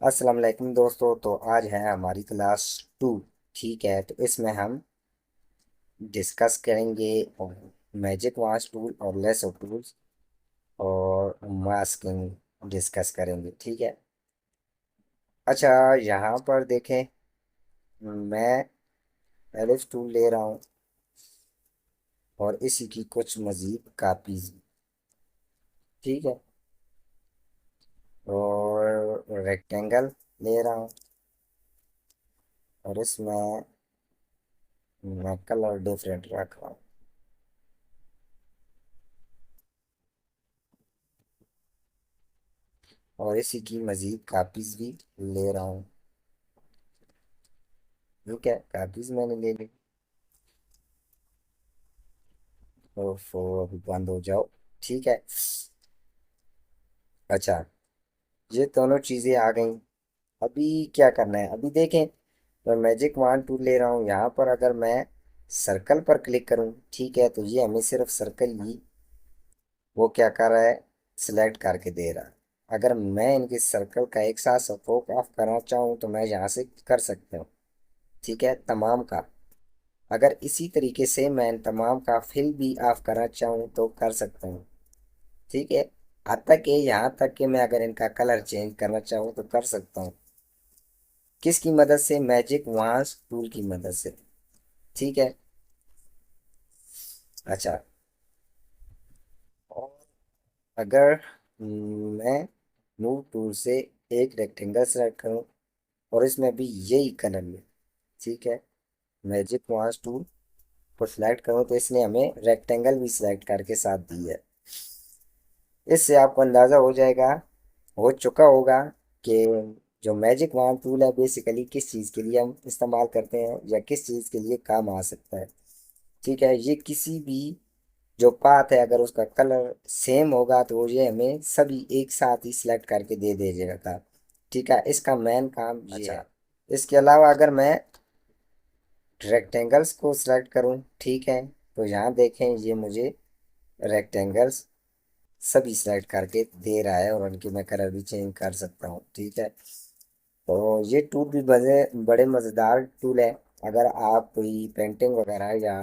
अस्सलाम वालेकुम दोस्तों। तो आज है हमारी क्लास 2। ठीक है, तो इसमें हम डिस्कस करेंगे मैजिक वाश टूल और लेसो टूल्स और मास्किंग डिस्कस करेंगे। ठीक है। अच्छा, यहाँ पर देखें, मैं एलिफ टूल ले रहा हूँ और इसी की कुछ मज़ीद कापीज। ठीक है। और रेक्टेंगल ले रहा हूँ और इसमें मैं कलर डिफरेंट रख रहा हूँ। और इसी की मज़ीद कापीज भी ले रहा हूँ। ठीक है, कापीज मैंने ले ली। ओफो, अभी बंद हो जाओ। ठीक है। अच्छा, ये दोनों चीज़ें आ गई। अभी क्या करना है, अभी देखें। मैं मैजिक वन टूल ले रहा हूँ, यहाँ पर अगर मैं सर्कल पर क्लिक करूँ, ठीक है, तो ये हमें सिर्फ सर्कल ही वो क्या कर रहा है, सिलेक्ट करके दे रहा है। अगर मैं इनके सर्कल का एक साथ सपोक ऑफ करना चाहूँ तो मैं यहाँ से कर सकता हूँ। ठीक है, तमाम का। अगर इसी तरीके से मैं इन तमाम का फिल भी ऑफ करना चाहूँ तो कर सकता हूँ। ठीक है। आता कि यहाँ तक कि मैं अगर इनका कलर चेंज करना चाहूँ तो कर सकता हूँ। किसकी मदद से? मैजिक वांस टूल की मदद से। ठीक है। अच्छा, और अगर मैं मूव टूल से एक रेक्टेंगल सेलेक्ट करूँ और इसमें भी यही कलर में, ठीक है, मैजिक वांस टूल को सिलेक्ट करूँ तो इसने हमें रेक्टेंगल भी सिलेक्ट करके साथ दी है। इससे आपको अंदाज़ा हो जाएगा, हो चुका होगा, कि जो मैजिक वॉन्ड टूल है बेसिकली किस चीज़ के लिए हम इस्तेमाल करते हैं या किस चीज़ के लिए काम आ सकता है। ठीक है, ये किसी भी जो पाथ है अगर उसका कलर सेम होगा तो वो ये हमें सभी एक साथ ही सिलेक्ट करके दे देगा। ठीक है, इसका मेन काम ये अच्छा है। इसके अलावा अगर मैं रेक्टेंगल्स को सिलेक्ट करूं, ठीक है, तो यहाँ देखें ये मुझे रेक्टेंगल्स सभी सिलेक्ट करके दे रहा है और उनकी मैं कलर भी चेंज कर सकता हूँ। ठीक है, तो ये टूल भी बड़े मज़ेदार टूल है। अगर आप कोई पेंटिंग वगैरह या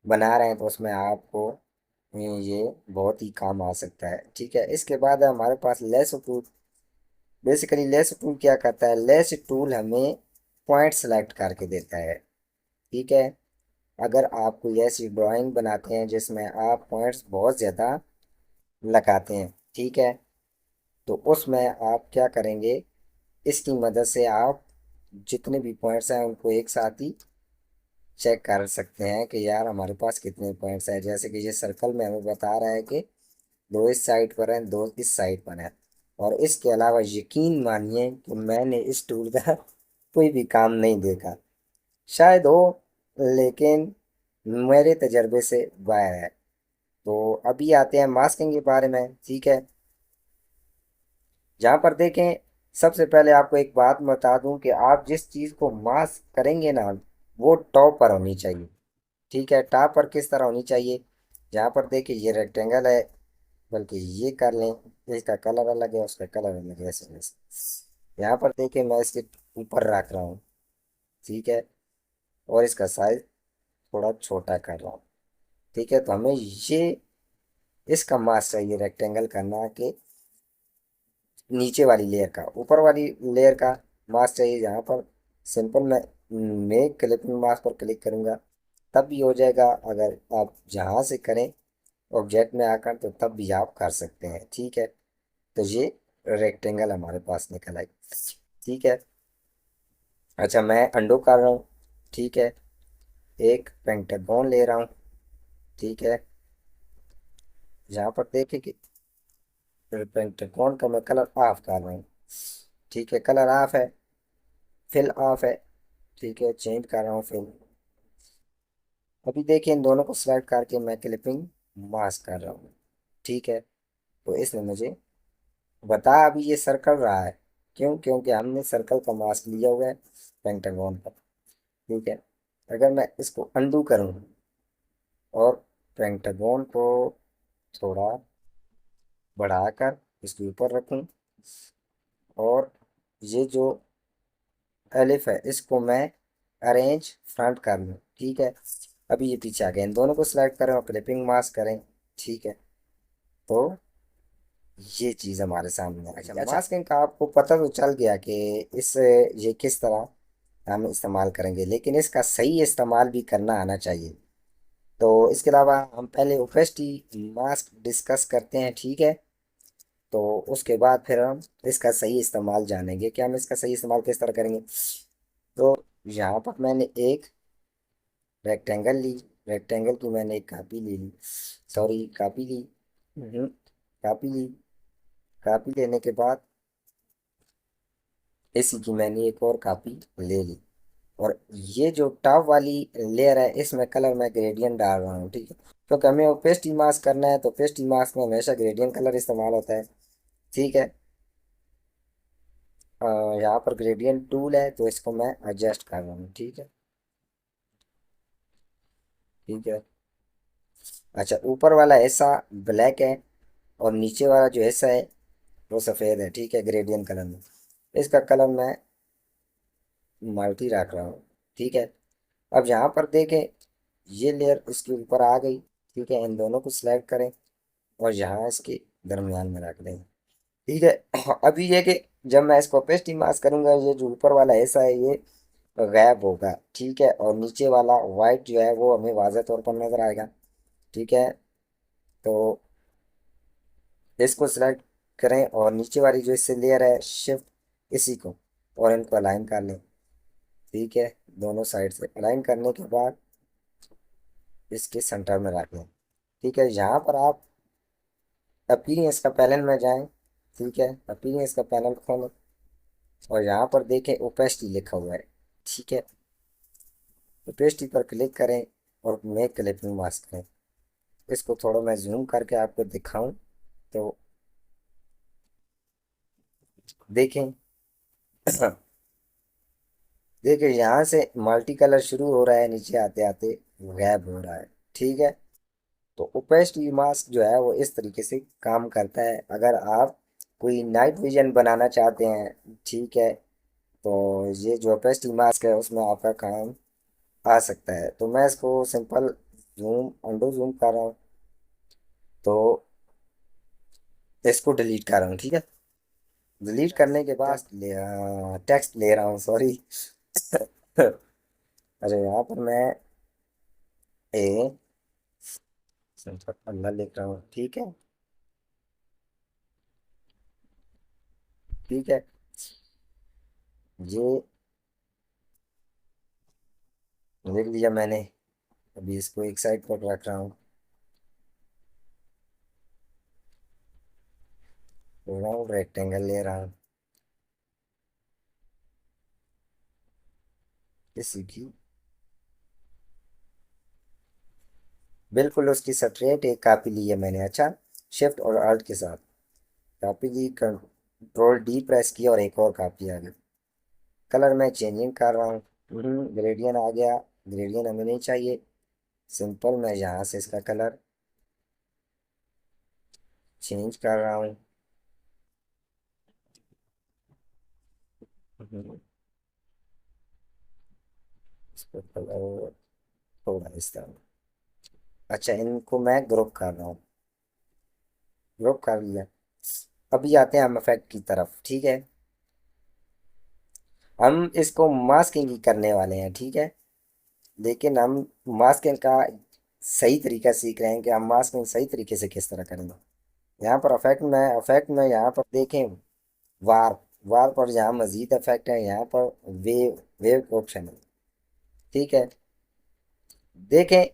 बना रहे हैं तो उसमें आपको ये बहुत ही काम आ सकता है। ठीक है, इसके बाद है हमारे पास lasso tool. Basically lasso tool क्या करता है, लेस टूल हमें पॉइंट सेलेक्ट करके देता है। ठीक है, अगर आप कोई ऐसी ड्राइंग बनाते हैं जिसमें आप पॉइंट्स बहुत ज़्यादा लगाते हैं, ठीक है, तो उसमें आप क्या करेंगे, इसकी मदद से आप जितने भी पॉइंट्स हैं उनको एक साथ ही चेक कर सकते हैं कि यार हमारे पास कितने पॉइंट्स हैं। जैसे कि ये सर्कल में हमें बता रहा है कि दो इस साइड पर हैं, दो इस साइड पर हैं। और इसके अलावा यकीन मानिए कि मैंने इस टूल का कोई भी काम नहीं देखा, शायद हो, लेकिन मेरे तजर्बे से बाहर है। तो अभी आते हैं मास्किंग के बारे में। ठीक है, जहाँ पर देखें, सबसे पहले आपको एक बात बता दूं कि आप जिस चीज़ को मास्क करेंगे ना, वो टॉप पर होनी चाहिए। ठीक है, टॉप पर किस तरह होनी चाहिए, जहाँ पर देखिए ये रेक्टेंगल है, बल्कि ये कर लें, इसका कलर अलग है उसका कलर अलग है, ऐसे वैसे। यहाँ पर देखिए मैं इसके ऊपर रख रहा हूँ। ठीक है, और इसका साइज थोड़ा छोटा कर रहा हूँ। ठीक है, तो हमें ये इसका मास्क चाहिए रेक्टेंगल करना कि नीचे वाली लेयर का, ऊपर वाली लेयर का मास्क चाहिए। यहाँ पर सिंपल मैं मेक क्लिपिंग मास्क पर क्लिक करूँगा तब भी हो जाएगा। अगर आप जहाँ से करें ऑब्जेक्ट में आकर तो तब भी आप कर सकते हैं। ठीक है, तो ये रेक्टेंगल हमारे पास निकल आई। ठीक है। अच्छा, मैं अंडू कर रहा हूँ। ठीक है, एक पेंटागन ले रहा हूँ। ठीक है, यहाँ पर देखें कि पेंटागन का मैं कलर ऑफ कर रहा हूँ। ठीक है, कलर ऑफ है, फिल ऑफ है। ठीक है, चेंज कर रहा हूँ फिल। अभी देखिए इन दोनों को सिलेक्ट करके मैं क्लिपिंग मास्क कर रहा हूँ। ठीक है, तो इसने मुझे बता, अभी ये सर्कल रहा है, क्यों? क्योंकि हमने सर्कल का मास्क लिया हुआ है पेंटागन पर। ठीक है, अगर मैं इसको अंडू करूँ और पेंटागन को थोड़ा बढ़ाकर इसके ऊपर रखूँ और ये जो एलिफ है इसको मैं अरेंज फ्रंट कर लूँ, ठीक है। अभी ये पीछे आ गए, इन दोनों को सिलेक्ट करें और क्लिपिंग मास्क करें, ठीक है। तो ये चीज़ हमारे सामने आ गई। अच्छा, मास्किंग का आपको पता तो चल गया कि इस ये किस तरह हम इस्तेमाल करेंगे, लेकिन इसका सही इस्तेमाल भी करना आना चाहिए। तो इसके अलावा हम पहले ओपेसिटी मास्क डिस्कस करते हैं, ठीक है। तो उसके बाद फिर हम इसका सही इस्तेमाल जानेंगे कि हम इसका सही इस्तेमाल किस तरह करेंगे। तो यहाँ पर मैंने एक रेक्टेंगल ली, रेक्टेंगल की मैंने एक कापी ले ली, सॉरी कापी ली। हम्म, कापी ली। कापी लेने के बाद इसी की मैंने एक और कापी ले ली। और ये जो टॉप वाली लेयर है इसमें कलर मैं ग्रेडियंट डाल रहा हूँ, ठीक है। क्योंकि हमें वो पेस्टी मास्क करना है, तो पेस्टी मास्क में हमेशा ग्रेडियंट कलर इस्तेमाल होता है, ठीक है। अ, यहाँ पर ग्रेडियंट टूल है तो इसको मैं एडजस्ट कर रहा हूँ, ठीक है। ठीक है। अच्छा, ऊपर वाला हिस्सा ब्लैक है और नीचे वाला जो हिस्सा है वो सफ़ेद है, ठीक है, ग्रेडियंट कलर में। इसका कलर मैं मल्टी रख रहा हूँ, ठीक है। अब यहाँ पर देखें, ये लेयर इसके ऊपर आ गई, ठीक है। इन दोनों को सिलेक्ट करें और यहाँ इसके दरमियान में रख दें, ठीक है। अभी ये कि जब मैं इसको पेस्ट मास्क करूँगा, ये जो ऊपर वाला हिस्सा है ये गायब होगा, ठीक है। और नीचे वाला वाइट जो है वो हमें वाज़ह तौर पर नज़र आएगा, ठीक है। तो इसको सिलेक्ट करें और नीचे वाली जो इससे लेयर है शिफ्ट इसी को और इनको अलाइन कर लें, ठीक है। दोनों साइड से अलाइन करने के बाद इसके सेंटर में रख लें, ठीक है। यहाँ पर आप अपीयरेंस का पैनल में जाएं, ठीक है। अपीयरेंस का पैनल खोलें और यहाँ पर देखें ओपेसिटी लिखा हुआ है, ठीक है। ओपेसिटी पर क्लिक करें और मेक क्लिपिंग मास्क करें। इसको थोड़ा मैं जूम करके आपको दिखाऊं तो देखें। देखिए यहाँ से मल्टी कलर शुरू हो रहा है, नीचे आते आते गैप हो रहा है, ठीक है। तो ओपेसिटी मास्क जो है वो इस तरीके से काम करता है। अगर आप कोई नाइट विजन बनाना चाहते हैं, ठीक है, तो ये जो ओपेसिटी मास्क है उसमें आपका काम आ सकता है। तो मैं इसको सिंपल जूम अंडो जूम कर रहा हूँ, तो इसको डिलीट कर रहा हूँ, ठीक है। डिलीट करने के बाद टेक्स्ट ले रहा हूँ, सॉरी। अरे यहाँ पर मैं ए सिंपल अल्लाह लिख रहा हूँ, ठीक है। ठीक है, ये लिख लिया मैंने। अभी इसको एक साइड पर रख रहा हूँ, राउंड रेक्टेंगल ले रहा हूँ इसी की, बिल्कुल उसकी स्ट्रेट एक कापी ली है मैंने। अच्छा, शिफ्ट और अल्ट के साथ कापी ली, कंट्रोल डी प्रेस किया और एक और कापी आ गई। कलर मैं चेंजिंग कर रहा हूँ, ग्रेडियंट आ गया। ग्रेडियंट हमें नहीं चाहिए, सिंपल मैं यहाँ से इसका कलर चेंज कर रहा हूँ। हम्म, इसका कलर थोड़ा इस तरह। अच्छा, इनको मैं ग्रुप कर रहा हूँ, ग्रुप कर लिया। अभी आते हैं हम इफेक्ट की तरफ, ठीक है। हम इसको मास्किंग ही करने वाले हैं, ठीक है। लेकिन हम मास्किंग का सही तरीका सीख रहे हैं कि हम मास्किंग सही तरीके से किस तरह करेंगे। यहाँ पर इफेक्ट में यहाँ पर देखें वार, वार पर जहाँ मजीद इफेक्ट है यहाँ पर वेव, वेव का ऑप्शन है, ठीक है। देखें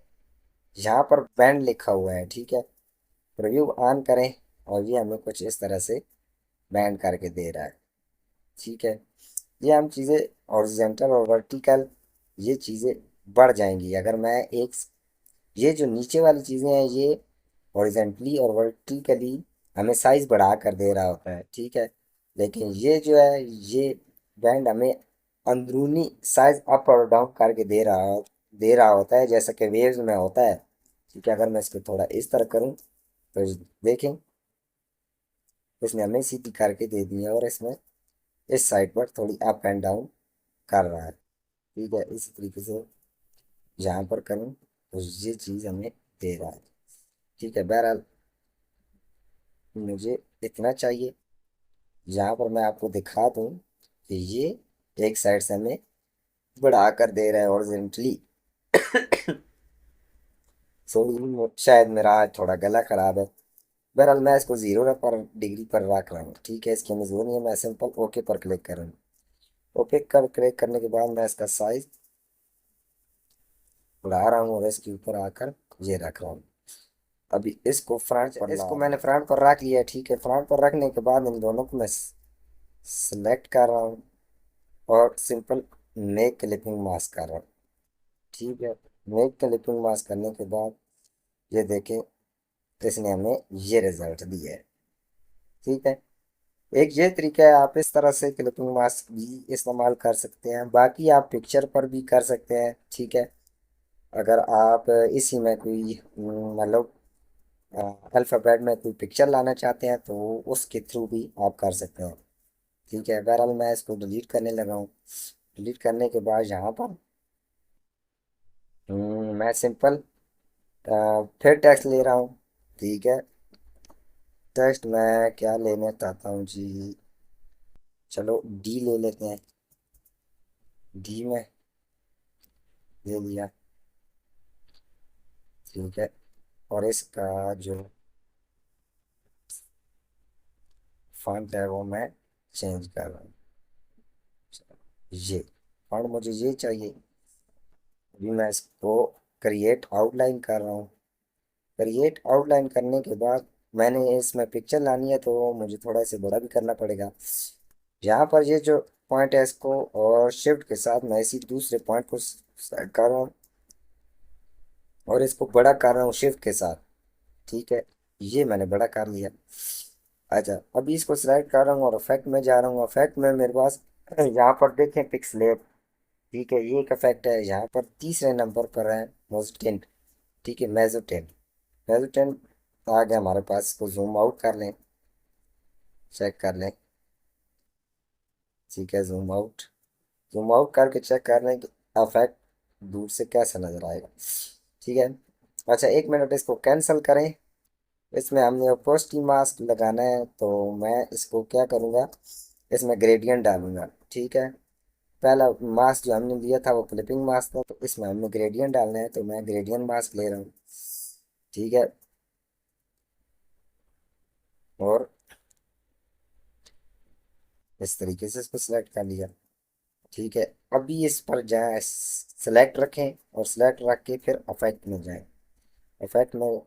यहाँ पर बैंड लिखा हुआ है, ठीक है। प्रीव्यू ऑन करें और ये हमें कुछ इस तरह से बैंड करके दे रहा है, ठीक है। ये हम चीज़ें हॉरिजॉन्टल और वर्टिकल ये चीज़ें बढ़ जाएंगी अगर मैं एक, ये जो नीचे वाली चीज़ें हैं ये हॉरिजेंटली और वर्टिकली हमें साइज बढ़ा कर दे रहा होता है, ठीक है। लेकिन ये जो है ये बैंड हमें अंदरूनी साइज अप और डाउन करके दे रहा होता है, जैसा कि वेव्स में होता है, ठीक है। अगर मैं इसको थोड़ा इस तरह करूँ तो देखें इसने हमें सीधी करके दे दी है और इसमें इस साइड पर थोड़ी अप एंड डाउन कर रहा है। ठीक है, इसी तरीके से जहाँ पर करूँ तो ये चीज़ हमें दे रहा है। ठीक है, बहरहाल मुझे इतना चाहिए। यहाँ पर मैं आपको दिखा दूँ कि ये एक साइड से हमें बढ़ा कर दे रहा है हॉरिजॉन्टली। सॉरी, शायद मेरा आज थोड़ा गला खराब है। बहरहाल मैं इसको जीरो पर डिग्री पर रख रहा हूँ। ठीक है, इसकी हमें जरूरत नहीं है, मैं सिंपल ओके पर क्लिक कर रहा हूँ। ओके कर क्लिक करने के बाद मैं इसका साइज बढ़ा रहा हूँ और इसके ऊपर आकर ये रख रहा हूँ। अभी इसको फ्रंट पर इसको मैंने फ्रंट पर रख लिया है। ठीक है, फ्रंट पर रखने के बाद इन दोनों को मैं सेलेक्ट कर रहा हूँ और सिंपल मेक क्लिपिंग मास्क कर रहा हूँ। ठीक है, मेक क्लिपिंग मास्क करने के बाद ये देखें, इसने हमें ये रिजल्ट दिया है। ठीक है, एक ये तरीका है, आप इस तरह से क्लिपिंग मास्क भी इस्तेमाल कर सकते हैं। बाकी आप पिक्चर पर भी कर सकते हैं। ठीक है, अगर आप इसी में कोई मतलब अल्फ़ाबेट में कोई पिक्चर लाना चाहते हैं तो उसके थ्रू भी आप कर सकते हैं। ठीक है, बहरहाल मैं इसको डिलीट करने लगा हूँ। डिलीट करने के बाद यहाँ पर मैं सिंपल फिर टेक्स्ट ले रहा हूँ। ठीक है, टेक्स्ट मैं क्या लेना चाहता हूँ जी, चलो डी ले लेते हैं। डी में ले लिया। ठीक है, और इसका जो फॉन्ट है वो मैं चेंज कर रहा हूँ। ये फॉन्ट मुझे ये चाहिए। अभी मैं इसको क्रिएट आउटलाइन कर रहा हूँ। क्रिएट आउटलाइन करने के बाद मैंने इसमें पिक्चर लानी है तो मुझे थोड़ा इसे बड़ा भी करना पड़ेगा। यहाँ पर ये जो पॉइंट है इसको और शिफ्ट के साथ मैं इसी दूसरे पॉइंट को सेलेक्ट कर रहा हूँ और इसको बड़ा कर रहा हूँ शिफ्ट के साथ। ठीक है, ये मैंने बड़ा कर लिया। अच्छा, अभी इसको सिलेक्ट कर रहा हूँ और इफेक्ट में जा रहा हूँ। इफेक्ट में मेरे पास यहाँ पर देखें पिक्सलेट। ठीक है, ये एक इफेक्ट है, यहाँ पर तीसरे नंबर पर है मोजटेन। ठीक है, मेजोटेन। मेजोटेन आ गया हमारे पास। इसको जूम आउट कर लें, चेक कर लें। ठीक है, जूम आउट करके चेक कर लें कि इफेक्ट दूर से कैसा नजर आएगा। ठीक है, अच्छा एक मिनट, इसको कैंसिल करें। इसमें हमने अपोस्टी मास्क लगाना है तो मैं इसको क्या करूँगा, इसमें ग्रेडियंट डालूंगा। ठीक है, पहला मास्क जो हमने लिया था वो क्लिपिंग मास्क था, तो इसमें हमने ग्रेडियंट डालना है तो मैं ग्रेडियंट मास्क ले रहा हूँ। ठीक है, और इस तरीके से इसको सिलेक्ट कर लिया। ठीक है, अभी इस पर जाएं, सेलेक्ट रखें और सेलेक्ट रख के फिर अफेक्ट में जाएं। अफेक्ट में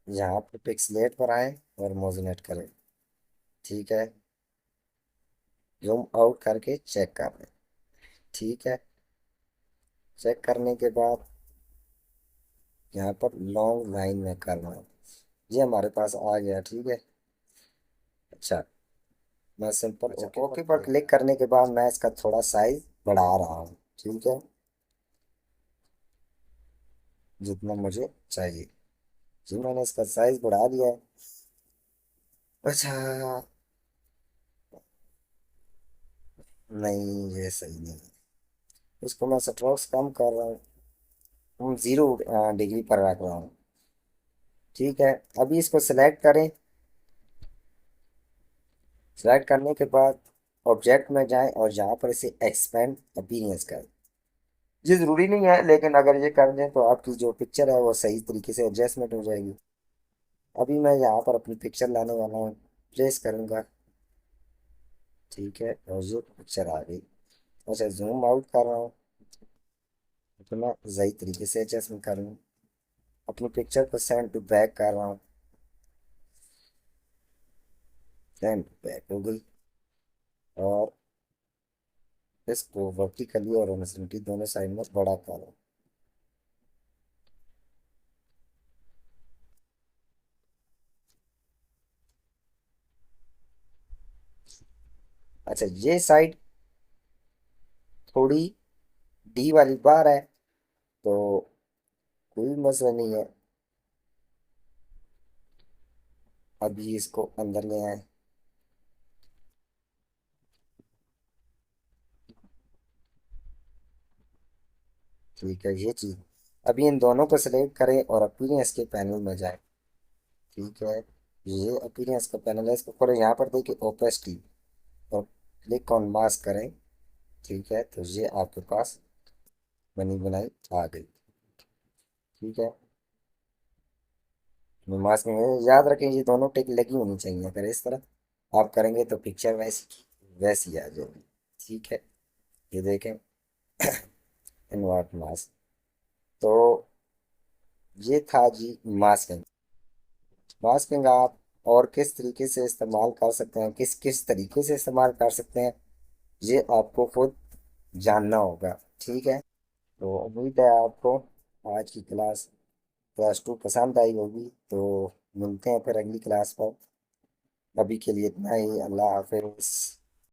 यहाँ पर पिक्सलेट पर आए और मोजनेट करें। ठीक है, जूम आउट करके चेक कर लें। ठीक है, चेक करने के बाद यहाँ पर लॉन्ग लाइन में करना है। ये हमारे पास आ गया। ठीक है, अच्छा मैं सिंपल ओके पर क्लिक करने के बाद मैं इसका थोड़ा साइज बढ़ा रहा हूँ। ठीक है, जितना मुझे चाहिए। जी मैंने इसका साइज बढ़ा दिया है। अच्छा, नहीं ये सही नहीं है। इसको मैं स्ट्रोक्स कम कर रहा हूँ। हम जीरो डिग्री पर रख रहा हूँ। ठीक है, अभी इसको सिलेक्ट करें। सिलेक्ट करने के बाद ऑब्जेक्ट में जाएं और यहाँ पर इसे एक्सपेंड अपीयरेंस करें। ये ज़रूरी नहीं है, लेकिन अगर ये कर दें तो आपकी जो पिक्चर है वो सही तरीके से एडजस्टमेंट हो जाएगी। अभी मैं यहाँ पर अपनी पिक्चर लाने वाला हूँ, प्लेस करूँगा। ठीक है, और ये पिक्चर आ गई। अच्छा, जूम आउट कर रहा हूँ तो मैं सही तरीके से एडजस्टमेंट कर लूँ। अपनी पिक्चर को सेंड टू बैक कर रहा हूँ। सेंड बैक हो गई और इसको वर्टिकली और हॉरिजॉन्टली दोनों साइड में बड़ा कर रहा हूँ। अच्छा, ये साइड थोड़ी डी वाली बार है तो कोई मसला नहीं है। अभी इसको अंदर ले आए। ठीक है, ये चीज़। अभी इन दोनों को सिलेक्ट करें और अपीयरेंस के पैनल में जाए। ठीक है, ये अपीयरेंस का पैनल है, इसको खोलें, यहाँ पर देखिए ओपेसिटी और क्लिक ऑन मास्क करें। ठीक है, तो ये आपके पास बनी बनाई आ गई। ठीक है, मास्क में याद रखें ये दोनों टिक लगी होनी चाहिए, अगर इस तरह आप करेंगे तो पिक्चर वैसी की वैसी आ जाएगी। ठीक है, ये देखें इन्वर्ट मास्क। तो ये था जी मास्किंग। मास्किंग आप और किस तरीके से इस्तेमाल कर सकते हैं, किस किस तरीके से इस्तेमाल कर सकते हैं, ये आपको खुद जानना होगा। ठीक है, तो उम्मीद है आपको आज की क्लास 2 पसंद आई होगी। तो मिलते हैं फिर अगली क्लास पर। अभी के लिए इतना ही, अल्लाह हाफिज़।